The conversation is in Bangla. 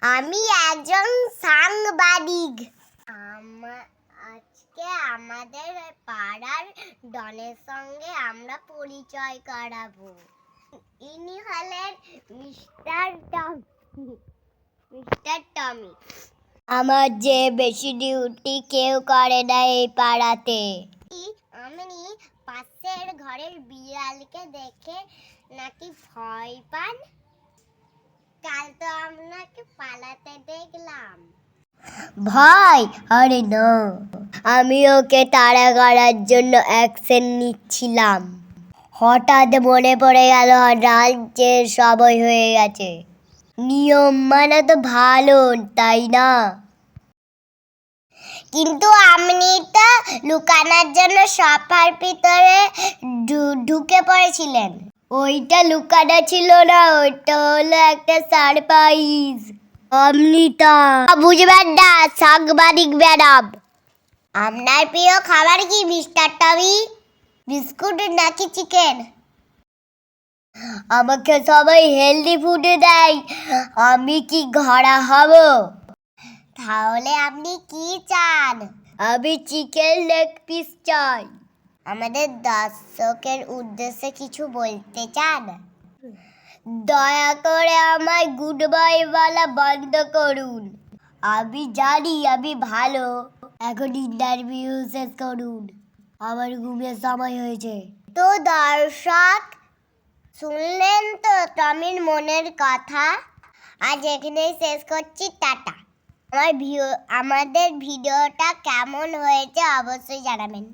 আমি একজন সাংবাদিক। আজকে আমাদের পাড়ার ডনের সঙ্গে আমরা পরিচয় করাবো। ইনি হলেন মিস্টার টমি। আমার যে বেশি ডিউটি কেউ করে না এই পাড়াতে। আমি পাশের ঘরের বিড়ালকে দেখে নাকি ভয় পান। কাল তো আপনাকে পালাতে দেখলাম। ভয়? আরে না, আমি ওকে তাড়া করার জন্য অ্যাকশন নিচ্ছিলাম। হঠাৎ মনে পড়ে গেল রাজ্যের সবাই হয়ে গেছে, নিয়ম মানে তো ভালো, তাই না? কিন্তু আপনি তো লুকানোর জন্য সোফার ভিতরে ঢুকে পড়েছিলেন। ওইটা লুকানো ছিল না, ওইটা হলো একটা সারপ্রাইজ। আপনি তা বুঝবেন না সাংবাদিক ম্যাডাম। আপনার প্রিয় খাবার কি মিস্টার টমি? বিস্কুট নাকি চিকেন? আমাকে সবাই হেলদি ফুড দেয়, আমি কি ঘোড়া হব? তাহলে আপনি কি চান? আমি চিকেন লেগ পিস চাই। আমাদের দর্শকের উদ্দেশ্যে কিছু বলতে চান? দয়া করে আমায় গুড বাই বলা বন্ধ করুন। আমি জানি আমি ভালো। এখন ইন্টারভিউ শেষ করুন, আমার ঘুমের সময় হয়েছে। তো দর্শক শুনলেন তো টমির মনের কথা। আজ এখানেই শেষ করছি, টাটা। আমাদের ভিডিওটা কেমন হয়েছে অবশ্যই জানাবেন।